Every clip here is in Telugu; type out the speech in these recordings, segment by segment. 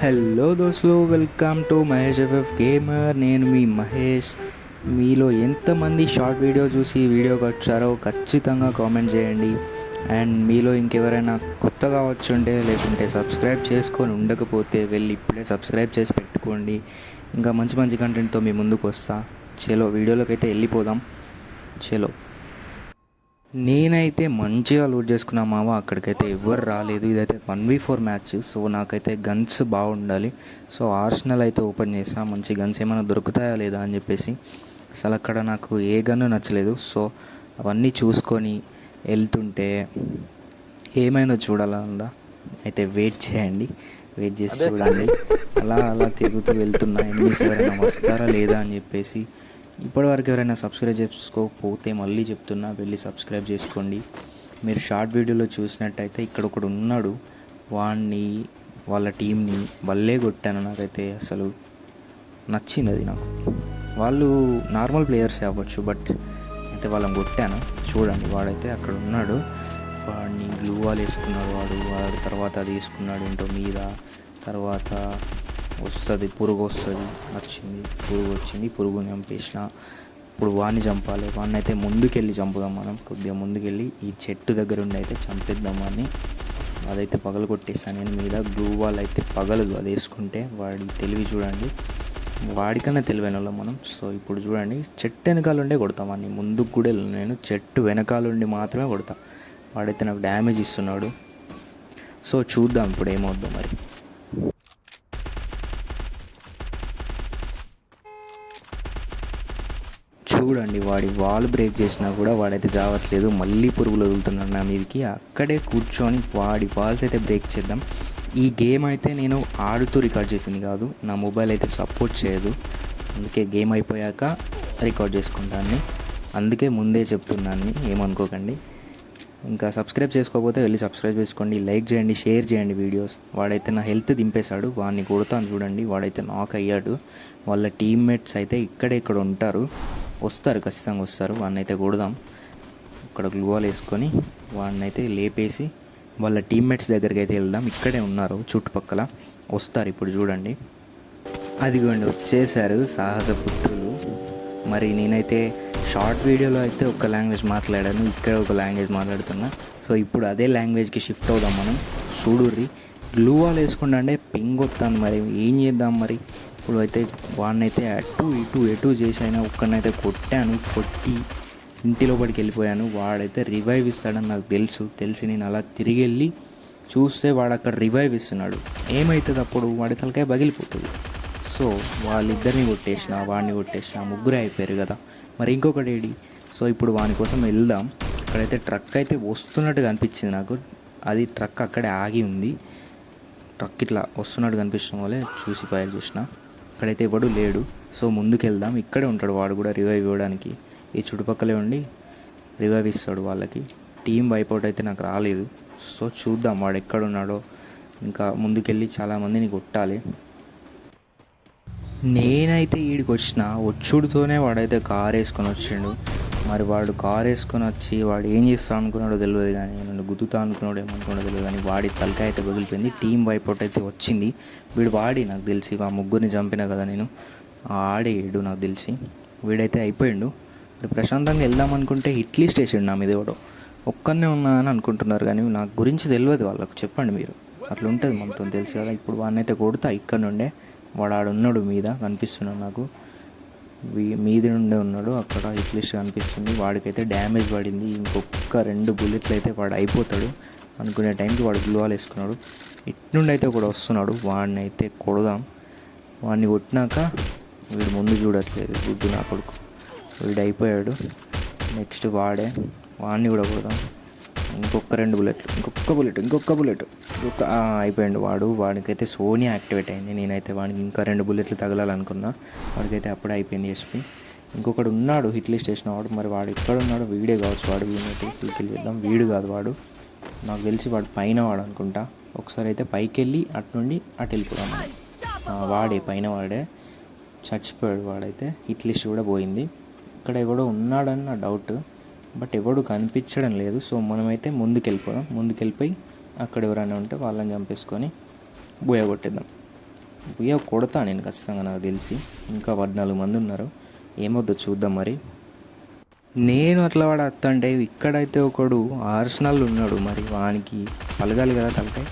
హలో దోస్తులు, welcome to Mahesh FF gamer. నేను మీ మహేష్. మీలో ఎంతమంది షార్ట్ వీడియో చూసి వీడియోకి వచ్చారో ఖచ్చితంగా కామెంట్ చేయండి. అండ్ మీలో ఇంకెవరైనా కొత్తగా వచ్చుంటే లేకుంటే సబ్స్క్రైబ్ చేసుకొని ఉండకపోతే వెళ్ళి ఇప్పుడే సబ్స్క్రైబ్ చేసి పెట్టుకోండి. ఇంకా మంచి మంచి కంటెంట్తో మీ ముందుకు వస్తా. చలో వీడియోలోకి అయితే వెళ్ళిపోదాం. చలో. నేనైతే మంచిగా లూట్ చేసుకున్నా మావా. అక్కడికైతే ఎవరు రాలేదు. ఇదైతే 1v4 మ్యాచ్. సో నాకైతే గన్స్ బాగుండాలి. సో ఆర్సనల్ అయితే ఓపెన్ చేసా. మంచి గన్స్ ఏమైనా దొరుకుతాయా లేదా అని చెప్పేసి. అసలు అక్కడ నాకు ఏ గన్ను నచ్చలేదు. సో అవన్నీ చూసుకొని వెళ్తుంటే ఏమైందో చూడాలందా. అయితే వెయిట్ చేయండి, వెయిట్ చేసి చూడండి. అలా అలా తిరుగుతూ వెళ్తున్నా. ఎనిమిస్ ఎవరైనా వస్తారా లేదా అని చెప్పేసి. ఇప్పటివరకు ఎవరైనా సబ్స్క్రైబ్ చేసుకోకపోతే మళ్ళీ చెప్తున్నా, వెళ్ళి సబ్స్క్రైబ్ చేసుకోండి. మీరు షార్ట్ వీడియోలో చూసినట్టయితే ఇక్కడ ఒకడు ఉన్నాడు. వాళ్ళ టీంని వల్లే కొట్టాను. నాకైతే అసలు నచ్చింది అది. నాకు వాళ్ళు నార్మల్ ప్లేయర్స్ అవ్వచ్చు, బట్ అయితే వాళ్ళని కొట్టాను. చూడండి, వాడైతే అక్కడ ఉన్నాడు. వాడిని గ్లూ వాల్ వేసుకున్నాడు. వాడు తర్వాత అది వేసుకున్నాడు ఏంటో మీద. తర్వాత వస్తుంది పురుగు, వచ్చింది పురుగు, పురుగుని చంపేసిన. ఇప్పుడు వాడిని చంపాలి. వాడిని అయితే ముందుకెళ్ళి చంపుదాం. మనం కొద్దిగా ముందుకెళ్ళి ఈ చెట్టు దగ్గర ఉండి అయితే చంపేద్దాం అని. అదైతే పగలు కొట్టేస్తాను నేను. మీద గ్లూ వాల్ అయితే పగలదు అది వేసుకుంటే. వాడి తెలివి చూడండి, వాడికన్నా తెలివైన వాళ్ళం మనం. సో ఇప్పుడు చూడండి, చెట్టు వెనకాలండే కొడతాం వాడిని. ముందుకు కూడా నేను చెట్టు వెనకాలండి మాత్రమే కొడతా. వాడైతే నాకు డ్యామేజ్ ఇస్తున్నాడు. సో చూద్దాం ఇప్పుడు ఏమవుద్దాం మరి. చూడండి, వాడి వాల్ బ్రేక్ చేసినా కూడా వాడైతే జావట్లేదు. మళ్ళీ పురుగులు వదులుతున్నాడు నా మీదకి. అక్కడే కూర్చొని వాడి వాల్స్ అయితే బ్రేక్ చేద్దాం. ఈ గేమ్ అయితే నేను ఆడుతూ రికార్డ్ చేసింది కాదు. నా మొబైల్ అయితే సపోర్ట్ చేయదు. అందుకే గేమ్ అయిపోయాక రికార్డ్ చేసుకుంటాను. అందుకే ముందే చెప్తున్నాను, ఏమనుకోకండి. ఇంకా సబ్స్క్రైబ్ చేసుకోకపోతే వెళ్ళి సబ్స్క్రైబ్ చేసుకోండి, లైక్ చేయండి, షేర్ చేయండి వీడియోస్. వాడైతే నా హెల్త్ దింపేశాడు. వాడిని కొడతాను చూడండి. వాడైతే నాక్ అయ్యాడు. వాళ్ళ టీమ్మేట్స్ అయితే ఇక్కడ ఉంటారు. వస్తారు, ఖచ్చితంగా వస్తారు. వాడిని అయితే కొడదాం. ఇక్కడ గ్లూవాల్ వేసుకొని వాడిని అయితే లేపేసి వాళ్ళ టీమ్మేట్స్ దగ్గరికి అయితే వెళ్దాం. ఇక్కడే ఉన్నారు చుట్టుపక్కల, వస్తారు ఇప్పుడు చూడండి. అదిగోండి వచ్చేసారు సాహస పుత్రులు. మరి నేనైతే షార్ట్ వీడియోలో అయితే ఒక లాంగ్వేజ్ మాట్లాడాను, ఇక్కడ ఒక లాంగ్వేజ్ మాట్లాడుతున్నా. సో ఇప్పుడు అదే లాంగ్వేజ్కి షిఫ్ట్ అవుదాం మనం. చూడుర్రి, గ్లూ వాల్ వేసుకుంటే పింగ్ వస్తాను. మరి ఏం చేద్దాం మరి. ఇప్పుడు అయితే వాడినైతే ఎటు చేసి అయినా ఒక్కడినైతే కొట్టి ఇంటి లోపలికి వెళ్ళిపోయాను. వాడైతే రివైవ్ ఇస్తాడని నాకు తెలిసి నేను అలా తిరిగి వెళ్ళి చూస్తే వాడు అక్కడ రివైవ్ ఇస్తున్నాడు. ఏమవుతుంది అప్పుడు? వాడి తలకాయ పగిలిపోతుంది. సో వాళ్ళిద్దరిని కొట్టేసిన, వాడిని కొట్టేసిన, ముగ్గురే అయిపోయారు కదా. మరి ఇంకొకటి ఏడి. సో ఇప్పుడు వాని కోసం వెళ్దాం. అక్కడైతే ట్రక్ అయితే వస్తున్నట్టుగా అనిపించింది నాకు. అది ట్రక్ అక్కడే ఆగి ఉంది. ట్రక్ ఇట్లా వస్తున్నట్టు కనిపించడం వల్లే చూసి ఫైర్ చేసిన. అక్కడైతే ఎవడు లేడు. సో ముందుకు వెళ్దాం. ఇక్కడే ఉంటాడు వాడు కూడా రివైవ్ ఇవ్వడానికి. ఈ చుట్టుపక్కలే ఉండి రివైవ్ ఇస్తాడు వాళ్ళకి. టీం వైపౌట్ అయితే నాకు రాలేదు. సో చూద్దాం వాడు ఎక్కడున్నాడో. ఇంకా ముందుకెళ్ళి చాలామందిని కొట్టాలి. నేనైతే ఈడికి వచ్చుడుతోనే వాడైతే కారు వేసుకొని వచ్చిండు. మరి వాడు కారు వేసుకొని వచ్చి వాడు ఏం చేస్తా అనుకున్నాడో తెలియదు, కానీ నన్ను గుద్దుతా అనుకున్నాడో ఏమనుకున్నాడో తెలియదు, కానీ వాడి తలకాయ అయితే వదిలిపోయింది. టీం వైపౌట్ అయితే వచ్చింది. వీడు నాకు తెలిసి ఆ ముగ్గురిని చంపినా కదా నేను, ఆడేడు నాకు తెలిసి. వీడైతే అయిపోయిండు. మరి ప్రశాంతంగా వెళ్దాం అనుకుంటే హిట్ లిస్ట్ వేసాడు నా మీద. ఎవడో ఒక్కనే ఉన్నా అని అనుకుంటున్నారు, కానీ నాకు గురించి తెలియదు వాళ్ళకు. చెప్పండి మీరు. అట్లా ఉంటుంది మనతో, తెలుసు కదా. ఇప్పుడు వాడిని అయితే కొడతా. ఇక్కడ నుండే వాడు ఆడున్నాడు, మీద కనిపిస్తున్నాడు నాకు. మీది నుండే ఉన్నాడు. అక్కడ హిట్ లిస్ట్ కనిపిస్తుంది. వాడికైతే డ్యామేజ్ పడింది. ఇంకొక 2 బుల్లెట్లు అయితే వాడు అయిపోతాడు అనుకునే టైంకి వాడు గ్లూ వాల్ వేసుకున్నాడు. ఇటు నుండి అయితే ఒకడు వస్తున్నాడు. వాడిని అయితే కొడదాం. వాడిని కొట్టినాక వీడు ముందు చూడట్లేదు, గుడ్డు నా కొడుకు. వీడు అయిపోయాడు. నెక్స్ట్ వాడిని కూడా కొడదాం. ఇంకొక 2 బుల్లెట్లు, ఇంకొక బుల్లెట్ అయిపోయాడు వాడికైతే సోనీ యాక్టివేట్ అయింది. నేనైతే వాడికి ఇంకా 2 బుల్లెట్లు తగలాలనుకున్నా. వాడికైతే అప్పుడే అయిపోయింది ఎస్పీ. ఇంకొకడు ఉన్నాడు హిట్ లిస్ట్ వేసిన వాడు. మరి వాడు ఎక్కడ ఉన్నాడు? వీడే కావచ్చు వాడు. వీడినైతే పీకి చేద్దాం. వీడు కాదు వాడు, నాకు తెలిసి వాడు పైన వాడు అనుకుంటా. ఒకసారి అయితే పైకి వెళ్ళి అటు నుండి అటు వెళ్ళిపోదాం. వాడే పైన వాడే చచ్చిపోయాడు. వాడైతే హిట్ లిస్ట్ కూడా పోయింది. ఇక్కడ ఎవడో ఉన్నాడని నా డౌట్, బట్ ఎవడు కనిపించడం లేదు. సో మనమైతే ముందుకెళ్ళిపోయి అక్కడ ఎవరైనా ఉంటే వాళ్ళని చంపేసుకొని బోయ కొట్టేద్దాం. కొడతా నేను ఖచ్చితంగా, నాకు తెలిసి. ఇంకా 14 మంది ఉన్నారు, ఏమొద్దో చూద్దాం మరి. నేను అట్లా వాడు అంటే ఇక్కడైతే ఒకడు ఆర్సనల్ ఉన్నాడు, మరి వానికి పలగాలి కదా తలకాయ,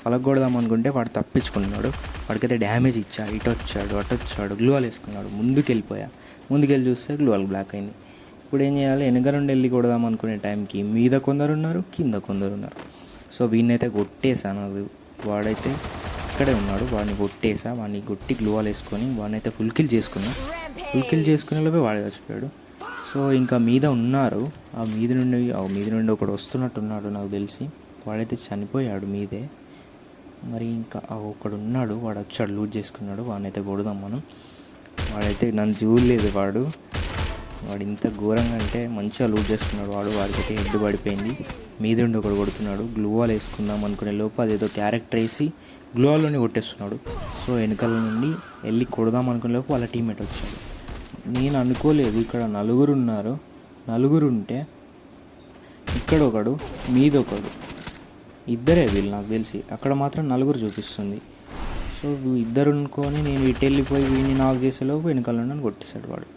పలగొడదాం అనుకుంటే వాడు తప్పించుకున్నాడు. వాడికైతే డ్యామేజ్ ఇచ్చా, ఇటు వచ్చాడు అటు వచ్చాడు, గ్లూవాల్ వేసుకున్నాడు. ముందుకెళ్ళి చూస్తే గ్లూవాల్ బ్లాక్ అయింది. ఇప్పుడు ఏం చేయాలి, వెనక నుండి వెళ్ళి కొడదాం అనుకునే టైంకి మీద కొందరు ఉన్నారు, కింద కొందరు ఉన్నారు. సో వీడినైతే కొట్టేశాను. వాడైతే ఇక్కడే ఉన్నాడు, వాడిని కొట్టేసా. వాడిని కొట్టి గ్లూవాల్ వేసుకొని వాడినైతే ఫుల్ కిల్ చేసుకునే లోపే వాడు చచ్చిపోయాడు. సో ఇంకా మీద ఉన్నారు, ఆ మీద నుండి ఒకడు వస్తున్నట్టున్నాడు నాకు తెలిసి. వాడైతే చనిపోయాడు మీదే. మరి ఇంకా ఒకడు ఉన్నాడు, వాడు వచ్చాడు, లూట్ చేసుకున్నాడు. వాడినైతే కొడదాం మనం. వాడైతే నన్ను చూడలేదు, వాడు ఇంత ఘోరంగా అంటే మంచిగా లూట్ చేసుకున్నాడు వాడికైతే హెడ్ పడిపోయింది. మీద నుండి ఒకడు కొడుతున్నాడు. గ్లూవాల్ వేసుకుందాం అనుకునే లోపు అదేదో క్యారెక్టర్ వేసి గ్లూవాల్లోనే కొట్టేస్తున్నాడు. సో వెనకాల నుండి వెళ్ళి కొడదాం అనుకునే లోపు వాళ్ళ టీమ్మేట్ వచ్చాడు. నేను అనుకోలేదు ఇక్కడ నలుగురు ఉంటే ఇక్కడ ఒకడు, మీద ఒకడు, ఇద్దరే వీళ్ళు నాకు తెలిసి. అక్కడ మాత్రం 4 చూపిస్తుంది. సో ఇద్దరు అనుకొని నేను ఇటు వెళ్ళిపోయి వీడిని నాక్ చేసేలోపు వెనకాల నుండి కొట్టేశాడు వాడు.